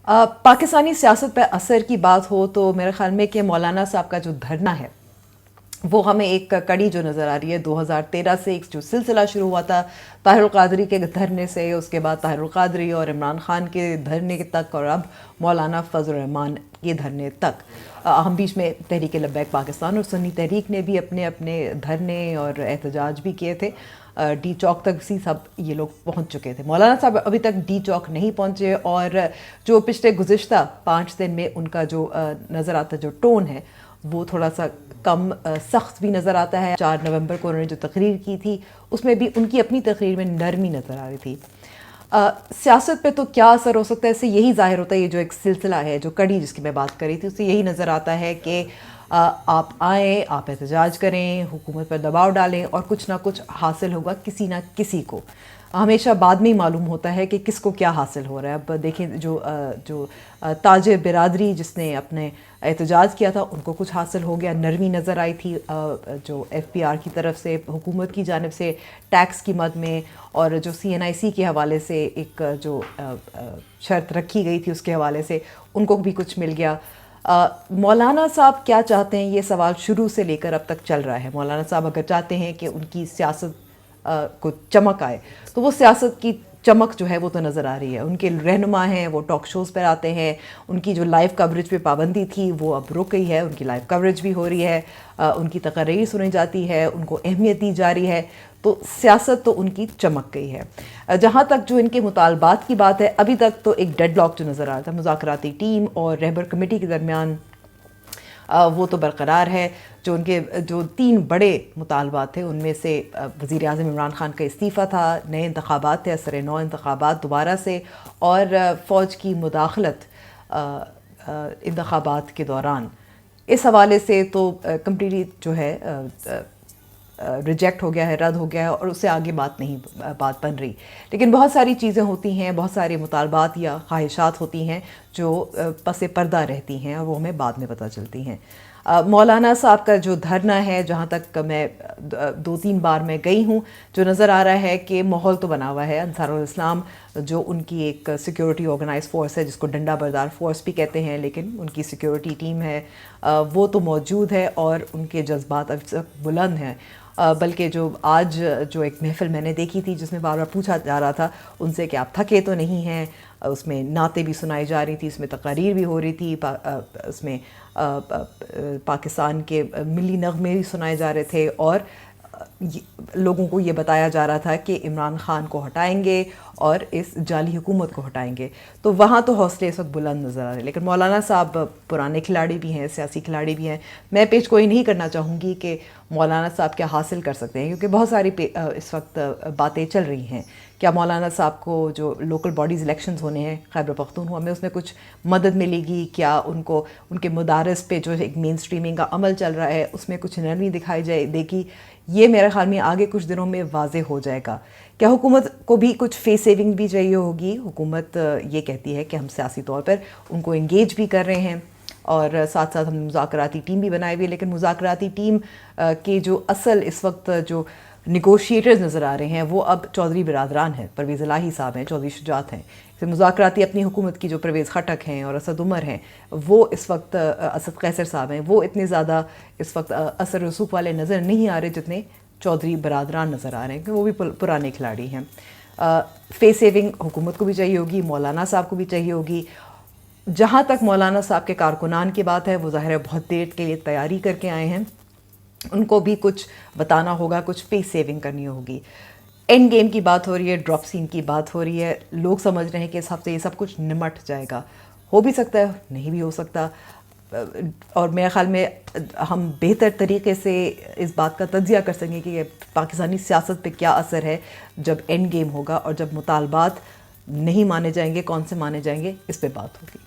पाकिस्तानी सियासत पर असर की बात हो तो मेरे ख्याल में कि मौलाना साहब का जो धरना है वो हमें एक कड़ी जो नज़र आ रही है 2013 से एक जो सिलसिला शुरू हुआ था ताहिरुल क़ादरी के धरने से, उसके बाद ताहिरुल क़ादरी और इमरान ख़ान के धरने तक, और अब मौलाना फजल रहमान के धरने तक। हम बीच में तहरीक लब्बैक पाकिस्तान और सुन्नी तहरीक ने भी अपने अपने धरने और एहतजाज भी किए थे। डी चौक तक सी सब ये लोग पहुंच चुके थे। मौलाना साहब अभी तक डी चौक नहीं पहुंचे, और जो पिछले गुज़िश्ता 5 दिन में उनका जो नज़र आता जो टोन है वो थोड़ा सा कम सख्त भी नज़र आता है। 4 नवंबर को उन्होंने जो तकरीर की थी उसमें भी उनकी अपनी तकरीर में नरमी नज़र आ रही थी। सियासत पे तो क्या असर हो सकता है, इससे यही ज़ाहिर होता है, ये जो एक सिलसिला है, जो कड़ी जिसकी मैं बात कर रही थी, उससे यही नज़र आता है कि आप आएँ, आप एहतजाज करें, हुकूमत पर दबाव डालें और कुछ ना कुछ हासिल होगा किसी ना किसी को। हमेशा बाद में ही मालूम होता है कि किसको क्या हासिल हो रहा है। अब देखें जो ताज बिरादरी जिसने अपने एहतजाज किया था उनको कुछ हासिल हो गया, नरमी नज़र आई थी जो FPR की तरफ से, हुकूमत की जानिब से टैक्स की मद में, और जो CNIC के हवाले से एक जो शर्त रखी गई थी उसके हवाले से उनको भी कुछ मिल गया। मौलाना साहब क्या चाहते हैं, ये सवाल शुरू से लेकर अब तक चल रहा है। मौलाना साहब अगर चाहते हैं कि उनकी सियासत को चमक आए तो वो सियासत की चमक जो है वो तो नज़र आ रही है। उनके रहनुमा हैं, वो टॉक शोज़ पर आते हैं, उनकी जो लाइव कवरेज पे पाबंदी थी वो अब रुक गई है, उनकी लाइव कवरेज भी हो रही है, उनकी तकरीर सुनी जाती है, उनको अहमियत दी जा रही है, तो सियासत तो उनकी चमक गई है। जहाँ तक जो इनके मुतालबात की बात है, अभी तक तो एक डेडलॉक जो नज़र आ रहा था मुज़ाकराती टीम और रहबर कमेटी के दरमियान, वो तो बरकरार है। जो उनके जो 3 बड़े मुतालबात थे उनमें से वज़ीर आज़म इमरान ख़ान का इस्तीफ़ा था, नए इंतख़ाबात थे, असर नौ इंतख़ाबात दोबारा से, और फ़ौज की मुदाखलत इंतख़ाबात के दौरान। इस हवाले से तो कम्प्लीटली जो है रिजेक्ट हो गया है, रद्द हो गया है, और उससे आगे बात बन रही। लेकिन बहुत सारी चीज़ें होती हैं, बहुत सारे मुतालबात या ख्वाहिशात होती हैं जो पसे पर्दा रहती हैं और वो हमें बाद में पता चलती हैं। मौलाना साहब का जो धरना है, जहाँ तक मैं 2-3 बार मैं गई हूँ, जो नज़र आ रहा है कि माहौल तो बना हुआ है। अंसारुल इस्लाम जो उनकी एक सिक्योरिटी ऑर्गेनाइज फोर्स है, जिसको डंडा बरदार फोर्स भी कहते हैं, लेकिन उनकी सिक्योरिटी टीम है, वो तो मौजूद है और उनके जज्बात अब तक बुलंद हैं। बल्कि जो आज जो एक महफ़िल मैंने देखी थी जिसमें बार बार पूछा जा रहा था उनसे कि आप थके तो नहीं हैं, उसमें नाते भी सुनाई जा रही थी, उसमें तकारीर भी हो रही थी, उसमें पाकिस्तान के मिली नग़मे भी सुनाए जा रहे थे, और लोगों को ये बताया जा रहा था कि इमरान ख़ान को हटाएंगे और इस जाली हुकूमत को हटाएंगे। तो वहाँ तो हौसले इस वक्त बुलंद नज़र आ रहे हैं। लेकिन मौलाना साहब पुराने खिलाड़ी भी हैं, सियासी खिलाड़ी भी हैं। मैं पेश गोई नहीं करना चाहूँगी कि मौलाना साहब क्या हासिल कर सकते हैं, क्योंकि बहुत सारी इस वक्त बातें चल रही हैं। क्या मौलाना साहब को जो लोकल बॉडीज़ इलेक्शंस होने हैं खैबर पख्तूनख्वा में, उसमें कुछ मदद मिलेगी? क्या उनको उनके मदारस पे जो एक मेन स्ट्रीमिंग का अमल चल रहा है उसमें कुछ नरमी दिखाई देगी? ये मेरे ख्याल में आगे कुछ दिनों में वाज़े हो जाएगा। क्या हुकूमत को भी कुछ फेस सेविंग भी चाहिए होगी? हुकूमत ये कहती है कि हम सियासी तौर पर उनको इंगेज भी कर रहे हैं और साथ साथ हमने मुज़ाकराती टीम भी बनाई हुई है, लेकिन मुज़ाकराती टीम के जो असल इस वक्त जो निगोशिएटर्स नज़र आ रहे हैं वो अब चौधरी बिरादरान हैं, परवेज़ इलाही साहब हैं, चौधरी शुजात हैं। मुज़ाकराती अपनी हुकूमत की जो परवेज़ खटक हैं और असद उमर हैं, वो इस वक्त असद कैसर साहब हैं, वो इतने ज़्यादा इस वक्त असर रसूख वाले नज़र नहीं आ रहे जितने चौधरी बिरादरान नज़र आ रहे हैं, क्योंकि वो भी पुराने खिलाड़ी हैं। फेस सेविंग हुकूमत को भी चाहिए होगी, मौलाना साहब को भी चाहिए होगी। जहाँ तक मौलाना साहब के कारकुनान की बात है, वो ज़ाहिर है बहुत देर के लिए तैयारी करके आए हैं, उनको भी कुछ बताना होगा, कुछ फेस सेविंग करनी होगी। एंड गेम की बात हो रही है, ड्रॉप सीन की बात हो रही है, लोग समझ रहे हैं कि इस हफ्ते ये सब कुछ निमट जाएगा। हो भी सकता है, नहीं भी हो सकता, और मेरे ख़्याल में हम बेहतर तरीके से इस बात का तज्ज़िया कर सकेंगे कि पाकिस्तानी सियासत पे क्या असर है जब एंड गेम होगा और जब मुतालबात नहीं माने जाएंगे, कौन से माने जाएंगे, इस पे बात होगी।